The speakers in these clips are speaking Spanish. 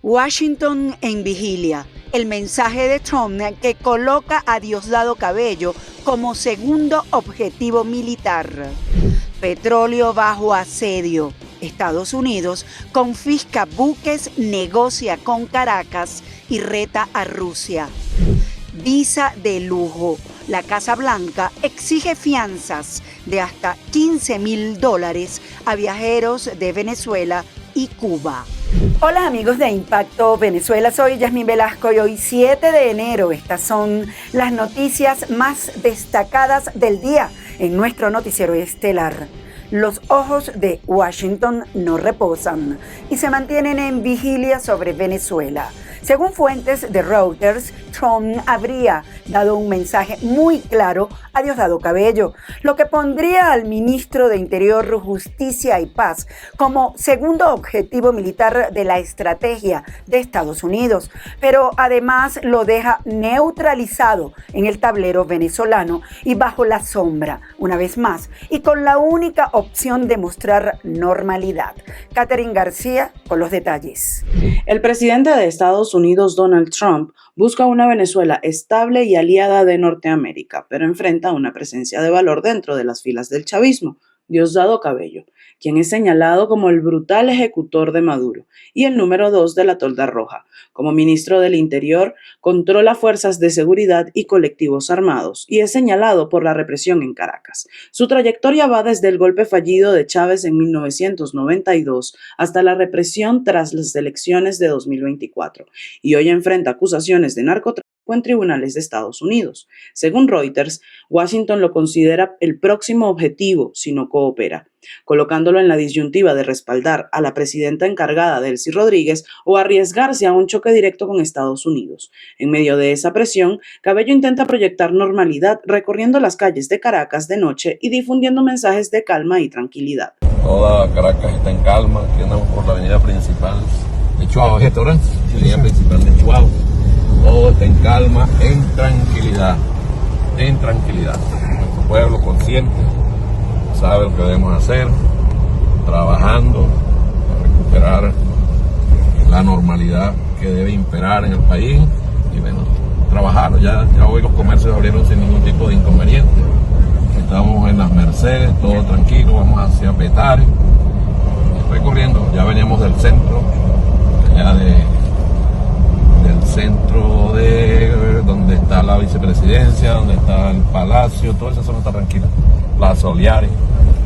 Washington en vigilia. El mensaje de Trump que coloca a Diosdado Cabello como segundo objetivo militar. Petróleo bajo asedio. Estados Unidos confisca buques, negocia con Caracas y reta a Rusia. Visa de lujo. La Casa Blanca exige fianzas de hasta $15,000 a viajeros de Venezuela y Cuba. Hola amigos de Impacto Venezuela, soy Yasmín Velasco y hoy 7 de enero estas son las noticias más destacadas del día en nuestro noticiero estelar. Los ojos de Washington no reposan y se mantienen en vigilia sobre Venezuela. Según fuentes de Reuters, Trump habría dado un mensaje muy claro a Diosdado Cabello, lo que pondría al ministro de Interior, Justicia y Paz como segundo objetivo militar de la estrategia de Estados Unidos, pero además lo deja neutralizado en el tablero venezolano y bajo la sombra, una vez más, y con la única opción de mostrar normalidad. Catherine García con los detalles. El presidente de Estados Unidos, Donald Trump, busca una Venezuela estable y aliada de Norteamérica, pero enfrenta una presencia de valor dentro de las filas del chavismo, Diosdado Cabello, quien es señalado como el brutal ejecutor de Maduro y el número 2 de la tolda roja. Como ministro del Interior, controla fuerzas de seguridad y colectivos armados y es señalado por la represión en Caracas. Su trayectoria va desde el golpe fallido de Chávez en 1992 hasta la represión tras las elecciones de 2024 y hoy enfrenta acusaciones de narcotráfico en tribunales de Estados Unidos. Según Reuters, Washington lo considera el próximo objetivo si no coopera, colocándolo en la disyuntiva de respaldar a la presidenta encargada Delcy Rodríguez o arriesgarse a un choque directo con Estados Unidos. En medio de esa presión, Cabello intenta proyectar normalidad recorriendo las calles de Caracas de noche y difundiendo mensajes de calma y tranquilidad. Toda Caracas está en calma, aquí andamos por la avenida principal de Chuao, restaurante, avenida principal de Chuao. Todo está en calma, en tranquilidad, en tranquilidad. Nuestro pueblo consciente sabe lo que debemos hacer, trabajando para recuperar la normalidad que debe imperar en el país y bueno, trabajar. Ya hoy los comercios abrieron sin ningún tipo de inconveniente. Estamos en las Mercedes, todo tranquilo, vamos hacia Petare, recorriendo. Ya veníamos del centro, allá del centro de donde está la vicepresidencia, donde está el palacio, toda esa zona está tranquila, la Soliari.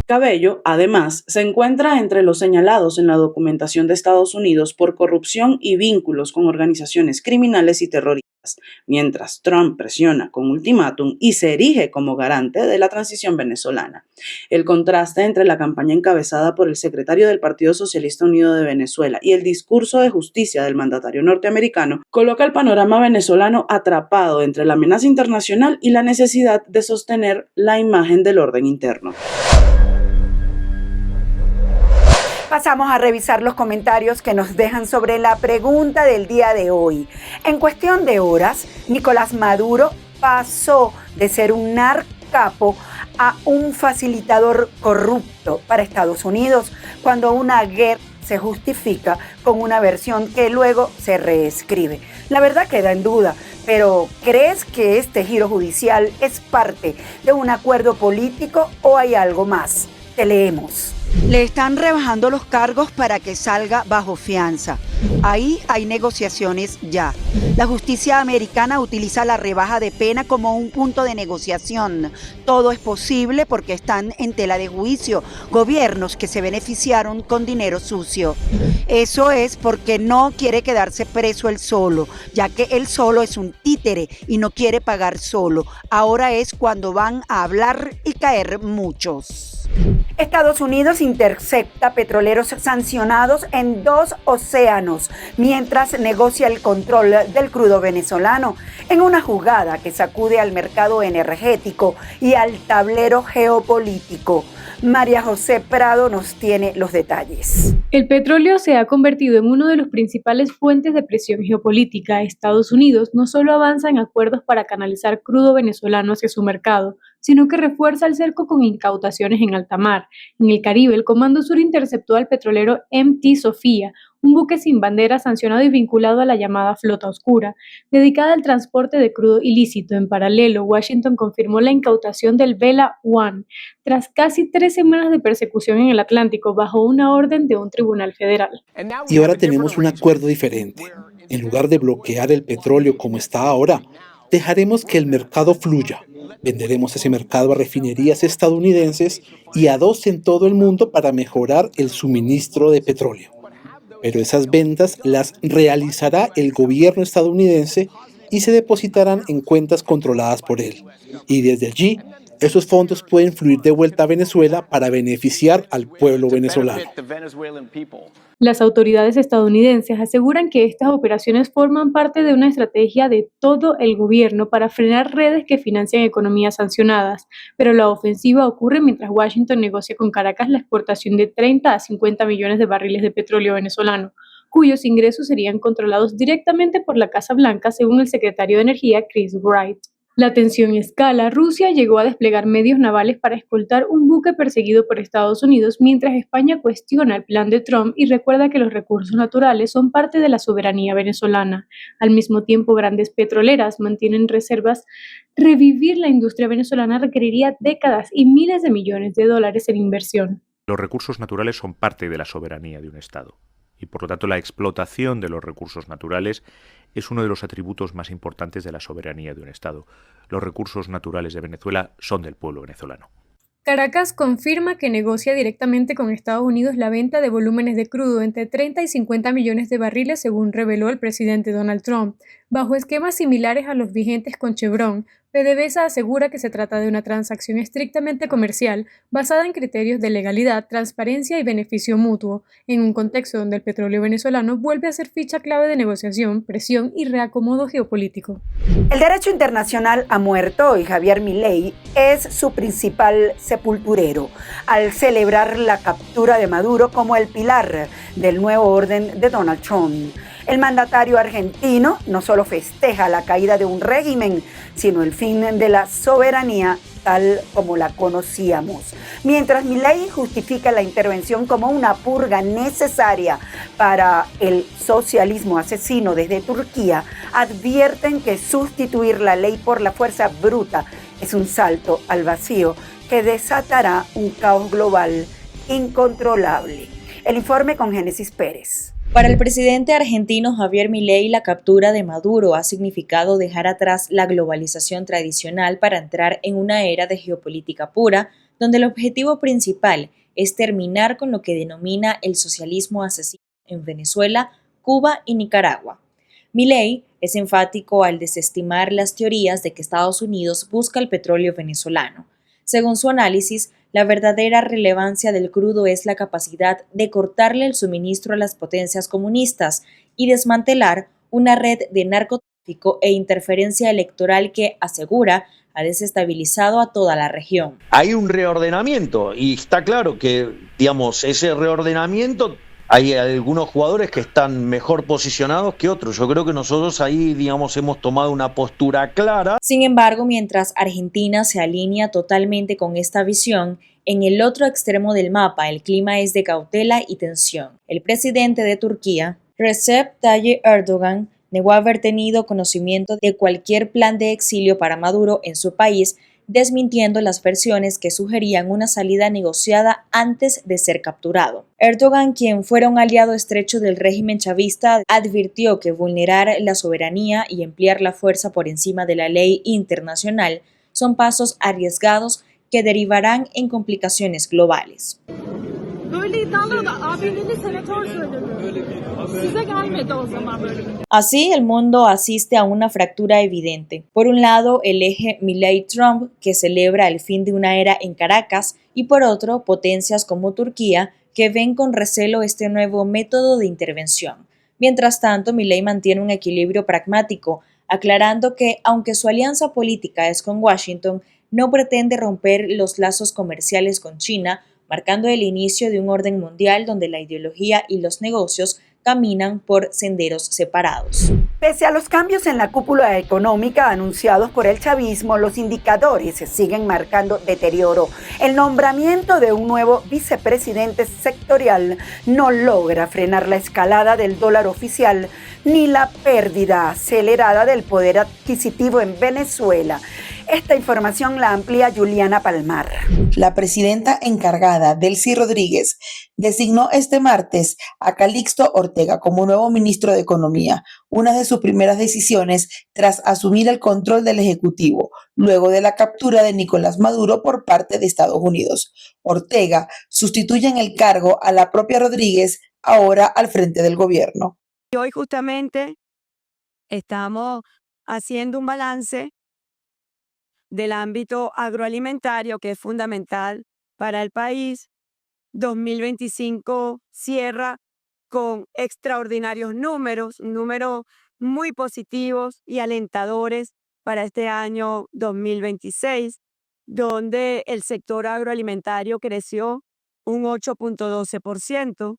Cabello, además, se encuentra entre los señalados en la documentación de Estados Unidos por corrupción y vínculos con organizaciones criminales y terroristas, mientras Trump presiona con ultimátum y se erige como garante de la transición venezolana. El contraste entre la campaña encabezada por el secretario del Partido Socialista Unido de Venezuela y el discurso de justicia del mandatario norteamericano coloca el panorama venezolano atrapado entre la amenaza internacional y la necesidad de sostener la imagen del orden interno. Pasamos a revisar los comentarios que nos dejan sobre la pregunta del día de hoy. En cuestión de horas, Nicolás Maduro pasó de ser un narcapo a un facilitador corrupto para Estados Unidos, cuando una guerra se justifica con una versión que luego se reescribe. La verdad queda en duda, pero ¿crees que este giro judicial es parte de un acuerdo político o hay algo más? Te leemos. Le están rebajando los cargos para que salga bajo fianza. Ahí hay negociaciones ya. La justicia americana utiliza la rebaja de pena como un punto de negociación. Todo es posible porque están en tela de juicio gobiernos que se beneficiaron con dinero sucio. Eso es porque no quiere quedarse preso él solo, ya que él solo es un títere y no quiere pagar solo. Ahora es cuando van a hablar y caer muchos. Estados Unidos intercepta petroleros sancionados en 2 océanos mientras negocia el control del crudo venezolano, en una jugada que sacude al mercado energético y al tablero geopolítico. María José Prado nos tiene los detalles. El petróleo se ha convertido en uno de los principales fuentes de presión geopolítica. Estados Unidos no solo avanza en acuerdos para canalizar crudo venezolano hacia su mercado, sino que refuerza el cerco con incautaciones en alta mar. En el Caribe, el Comando Sur interceptó al petrolero MT Sofía, un buque sin bandera sancionado y vinculado a la llamada Flota Oscura, dedicada al transporte de crudo ilícito. En paralelo, Washington confirmó la incautación del Vela One, tras casi 3 semanas de persecución en el Atlántico bajo una orden de un tribunal federal. Y ahora tenemos un acuerdo diferente. En lugar de bloquear el petróleo como está ahora, dejaremos que el mercado fluya. Venderemos ese mercado a refinerías estadounidenses y a 2 en todo el mundo para mejorar el suministro de petróleo. Pero esas ventas las realizará el gobierno estadounidense y se depositarán en cuentas controladas por él. Y desde allí, esos fondos pueden fluir de vuelta a Venezuela para beneficiar al pueblo venezolano. Las autoridades estadounidenses aseguran que estas operaciones forman parte de una estrategia de todo el gobierno para frenar redes que financian economías sancionadas, pero la ofensiva ocurre mientras Washington negocia con Caracas la exportación de 30 a 50 millones de barriles de petróleo venezolano, cuyos ingresos serían controlados directamente por la Casa Blanca, según el secretario de Energía Chris Wright. La tensión escala. Rusia llegó a desplegar medios navales para escoltar un buque perseguido por Estados Unidos, mientras España cuestiona el plan de Trump y recuerda que los recursos naturales son parte de la soberanía venezolana. Al mismo tiempo, grandes petroleras mantienen reservas. Revivir la industria venezolana requeriría décadas y miles de millones de dólares en inversión. Los recursos naturales son parte de la soberanía de un Estado y, por lo tanto, la explotación de los recursos naturales es uno de los atributos más importantes de la soberanía de un Estado. Los recursos naturales de Venezuela son del pueblo venezolano. Caracas confirma que negocia directamente con Estados Unidos la venta de volúmenes de crudo entre 30 y 50 millones de barriles, según reveló el presidente Donald Trump. Bajo esquemas similares a los vigentes con Chevron, PDVSA asegura que se trata de una transacción estrictamente comercial, basada en criterios de legalidad, transparencia y beneficio mutuo, en un contexto donde el petróleo venezolano vuelve a ser ficha clave de negociación, presión y reacomodo geopolítico. El derecho internacional ha muerto y Javier Milei es su principal sepulturero, al celebrar la captura de Maduro como el pilar del nuevo orden de Donald Trump. El mandatario argentino no solo festeja la caída de un régimen, sino el fin de la soberanía tal como la conocíamos. Mientras Milei justifica la intervención como una purga necesaria para el socialismo asesino desde Turquía, advierten que sustituir la ley por la fuerza bruta es un salto al vacío que desatará un caos global incontrolable. El informe con Génesis Pérez. Para el presidente argentino Javier Milei, la captura de Maduro ha significado dejar atrás la globalización tradicional para entrar en una era de geopolítica pura, donde el objetivo principal es terminar con lo que denomina el socialismo asesino en Venezuela, Cuba y Nicaragua. Milei es enfático al desestimar las teorías de que Estados Unidos busca el petróleo venezolano. Según su análisis, la verdadera relevancia del crudo es la capacidad de cortarle el suministro a las potencias comunistas y desmantelar una red de narcotráfico e interferencia electoral que, asegura, ha desestabilizado a toda la región. Hay un reordenamiento y está claro que, ese reordenamiento, hay algunos jugadores que están mejor posicionados que otros. Yo creo que nosotros ahí, hemos tomado una postura clara. Sin embargo, mientras Argentina se alinea totalmente con esta visión, en el otro extremo del mapa el clima es de cautela y tensión. El presidente de Turquía, Recep Tayyip Erdogan, negó haber tenido conocimiento de cualquier plan de exilio para Maduro en su país, desmintiendo las versiones que sugerían una salida negociada antes de ser capturado. Erdogan, quien fuera un aliado estrecho del régimen chavista, advirtió que vulnerar la soberanía y emplear la fuerza por encima de la ley internacional son pasos arriesgados que derivarán en complicaciones globales. Así, el mundo asiste a una fractura evidente. Por un lado, el eje Milei-Trump, que celebra el fin de una era en Caracas, y por otro, potencias como Turquía, que ven con recelo este nuevo método de intervención. Mientras tanto, Milei mantiene un equilibrio pragmático, aclarando que, aunque su alianza política es con Washington, no pretende romper los lazos comerciales con China, marcando el inicio de un orden mundial donde la ideología y los negocios caminan por senderos separados. Pese a los cambios en la cúpula económica anunciados por el chavismo, los indicadores siguen marcando deterioro. El nombramiento de un nuevo vicepresidente sectorial no logra frenar la escalada del dólar oficial ni la pérdida acelerada del poder adquisitivo en Venezuela. Esta información la amplía Juliana Palmar. La presidenta encargada, Delcy Rodríguez, designó este martes a Calixto Ortega como nuevo ministro de Economía, una de sus primeras decisiones tras asumir el control del Ejecutivo, luego de la captura de Nicolás Maduro por parte de Estados Unidos. Ortega sustituye en el cargo a la propia Rodríguez, ahora al frente del gobierno. Y hoy justamente estamos haciendo un balance del ámbito agroalimentario, que es fundamental para el país. 2025 cierra con extraordinarios números muy positivos y alentadores para este año 2026, donde el sector agroalimentario creció un 8.12%,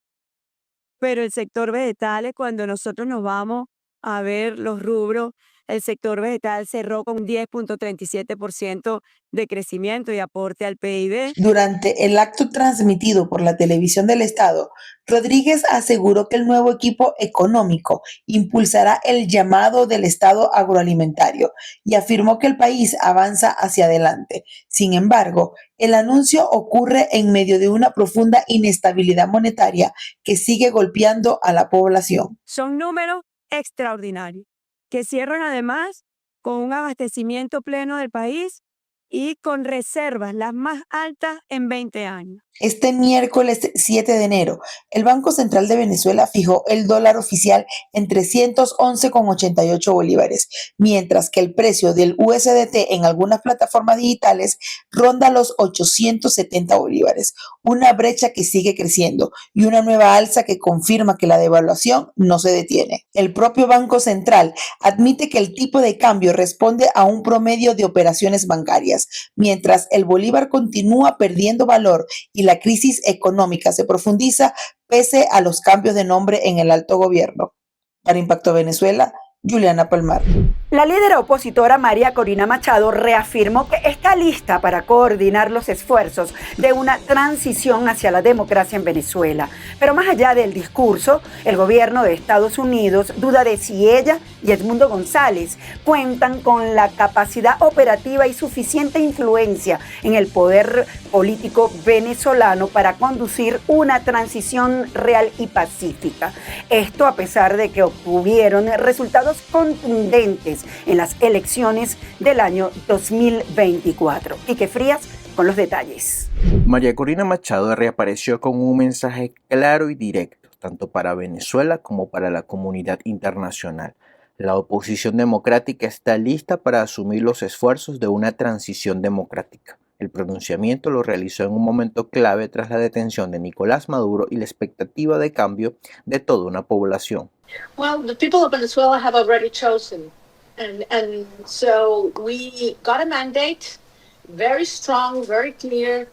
pero el sector vegetales, cuando nosotros nos vamos a ver los rubros, el sector vegetal cerró con un 10.37% de crecimiento y aporte al PIB. Durante el acto transmitido por la televisión del Estado, Rodríguez aseguró que el nuevo equipo económico impulsará el llamado del Estado agroalimentario y afirmó que el país avanza hacia adelante. Sin embargo, el anuncio ocurre en medio de una profunda inestabilidad monetaria que sigue golpeando a la población. Son números extraordinarios, que cierran además con un abastecimiento pleno del país y con reservas las más altas en 20 años. Este miércoles 7 de enero, el Banco Central de Venezuela fijó el dólar oficial en 311,88 bolívares, mientras que el precio del USDT en algunas plataformas digitales ronda los 870 bolívares, una brecha que sigue creciendo y una nueva alza que confirma que la devaluación no se detiene. El propio Banco Central admite que el tipo de cambio responde a un promedio de operaciones bancarias, mientras el bolívar continúa perdiendo valor y la crisis económica se profundiza pese a los cambios de nombre en el alto gobierno. Para Impacto Venezuela, Juliana Palmar. La líder opositora María Corina Machado reafirmó que está lista para coordinar los esfuerzos de una transición hacia la democracia en Venezuela. Pero más allá del discurso, el gobierno de Estados Unidos duda de si ella y Edmundo González cuentan con la capacidad operativa y suficiente influencia en el poder político venezolano para conducir una transición real y pacífica. Esto a pesar de que obtuvieron resultados contundentes en las elecciones del año 2024. Quique Frías con los detalles. María Corina Machado reapareció con un mensaje claro y directo, tanto para Venezuela como para la comunidad internacional. La oposición democrática está lista para asumir los esfuerzos de una transición democrática. El pronunciamiento lo realizó en un momento clave tras la detención de Nicolás Maduro y la expectativa de cambio de toda una población. Well, the people of Venezuela have already chosen. And so we got a mandate, very strong, very clear,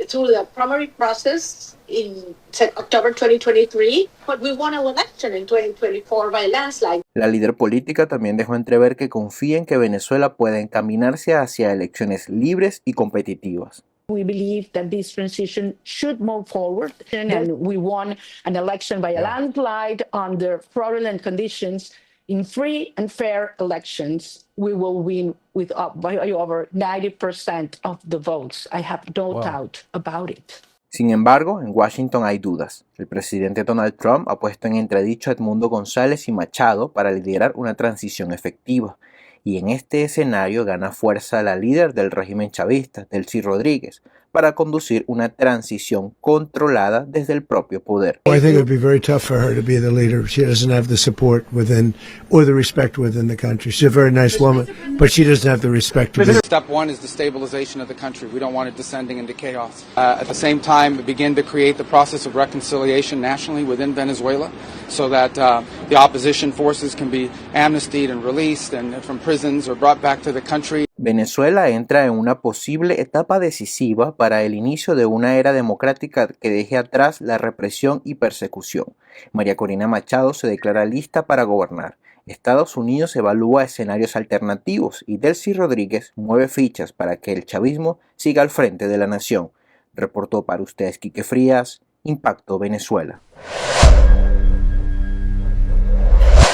through the primary process in October 2023, but we won an election in 2024 by landslide. La líder política también dejó entrever que confía en que Venezuela pueda encaminarse hacia elecciones libres y competitivas. We believe that this transition should move forward, and we won an election by a landslide under fraudulent conditions. In free and fair elections, we will win by over 90% of the votes. I have no doubt about it. Sin embargo, en Washington hay dudas. El presidente Donald Trump ha puesto en entredicho a Edmundo González y Machado para liderar una transición efectiva. Y en este escenario gana fuerza la líder del régimen chavista, Delcy Rodríguez, para conducir una transición controlada desde el propio poder. I think it would be very tough for her to be the leader. She doesn't have the support within or the respect within the country. She's a very nice woman, but she doesn't have the respect. Step one is the stabilization of the country. We don't want it descending into chaos. At the same time, begin to create the process of reconciliation nationally within Venezuela so that the opposition forces can be amnestied and released and from prisons or brought back to the country. Venezuela entra en una posible etapa decisiva para el inicio de una era democrática que deje atrás la represión y persecución. María Corina Machado se declara lista para gobernar. Estados Unidos evalúa escenarios alternativos y Delcy Rodríguez mueve fichas para que el chavismo siga al frente de la nación. Reportó para ustedes Quique Frías, Impacto Venezuela.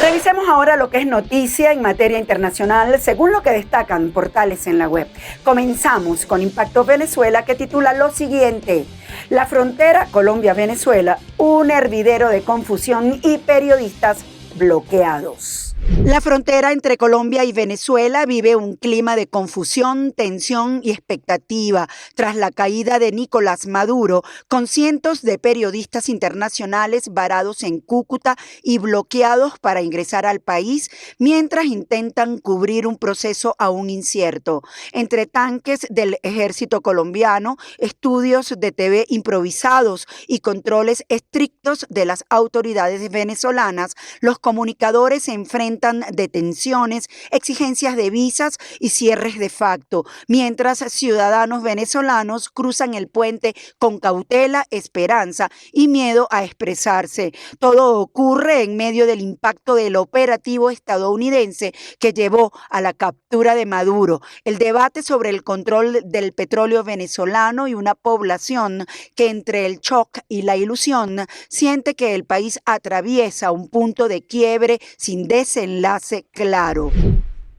Revisemos ahora lo que es noticia en materia internacional, según lo que destacan portales en la web. Comenzamos con Impacto Venezuela, que titula lo siguiente: la frontera Colombia-Venezuela, un hervidero de confusión y periodistas bloqueados. La frontera entre Colombia y Venezuela vive un clima de confusión, tensión y expectativa tras la caída de Nicolás Maduro, con cientos de periodistas internacionales varados en Cúcuta y bloqueados para ingresar al país mientras intentan cubrir un proceso aún incierto. Entre tanques del ejército colombiano, estudios de TV improvisados y controles estrictos de las autoridades venezolanas, los comunicadores se enfrentan detenciones, exigencias de visas y cierres de facto, mientras ciudadanos venezolanos cruzan el puente con cautela, esperanza y miedo a expresarse. Todo ocurre en medio del impacto del operativo estadounidense que llevó a la captura de Maduro, el debate sobre el control del petróleo venezolano y una población que entre el shock y la ilusión siente que el país atraviesa un punto de quiebre sin desenlace claro.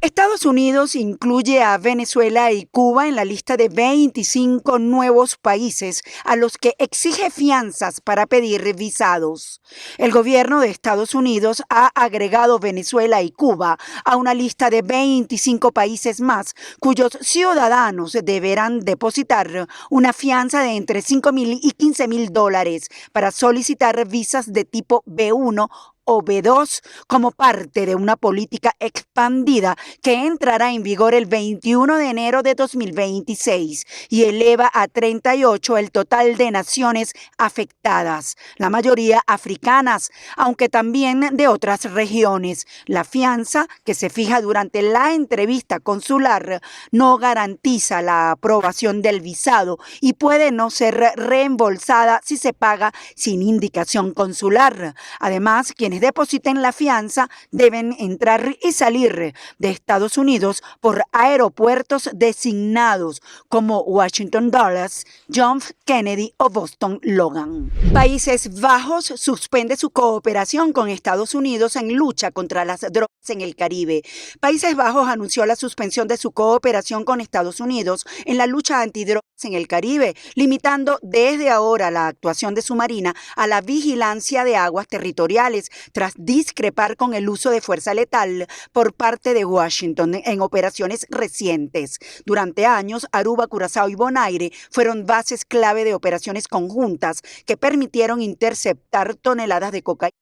Estados Unidos incluye a Venezuela y Cuba en la lista de 25 nuevos países a los que exige fianzas para pedir visados. El gobierno de Estados Unidos ha agregado Venezuela y Cuba a una lista de 25 países más cuyos ciudadanos deberán depositar una fianza de entre $5,000 y $15,000 para solicitar visas de tipo B1 o B2 como parte de una política expandida que entrará en vigor el 21 de enero de 2026 y eleva a 38 el total de naciones afectadas, la mayoría africanas, aunque también de otras regiones. La fianza, que se fija durante la entrevista consular, no garantiza la aprobación del visado y puede no ser reembolsada si se paga sin indicación consular. Además, quienes depositen la fianza deben entrar y salir de Estados Unidos por aeropuertos designados como Washington Dulles, John F. Kennedy o Boston Logan. Países Bajos suspende su cooperación con Estados Unidos en lucha contra las drogas en el Caribe. Países Bajos anunció la suspensión de su cooperación con Estados Unidos en la lucha antidrogas en el Caribe, limitando desde ahora la actuación de su marina a la vigilancia de aguas territoriales, tras discrepar con el uso de fuerza letal por parte de Washington en operaciones recientes. Durante años, Aruba, Curazao y Bonaire fueron bases clave de operaciones conjuntas que permitieron interceptar toneladas de cocaína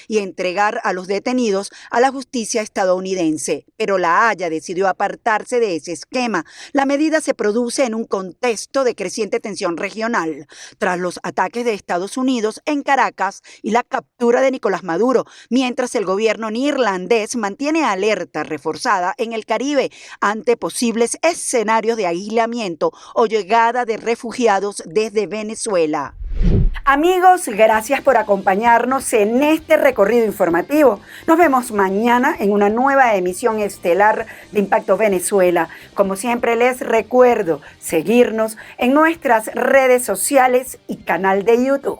y entregar a los detenidos a la justicia estadounidense. Pero La Haya decidió apartarse de ese esquema. La medida se produce en un contexto de creciente tensión regional, tras los ataques de Estados Unidos en Caracas y la captura de Nicolás Maduro, mientras el gobierno neerlandés mantiene alerta reforzada en el Caribe ante posibles escenarios de aislamiento o llegada de refugiados desde Venezuela. Amigos, gracias por acompañarnos en este recorrido informativo. Nos vemos mañana en una nueva emisión estelar de Impacto Venezuela. Como siempre les recuerdo seguirnos en nuestras redes sociales y canal de YouTube.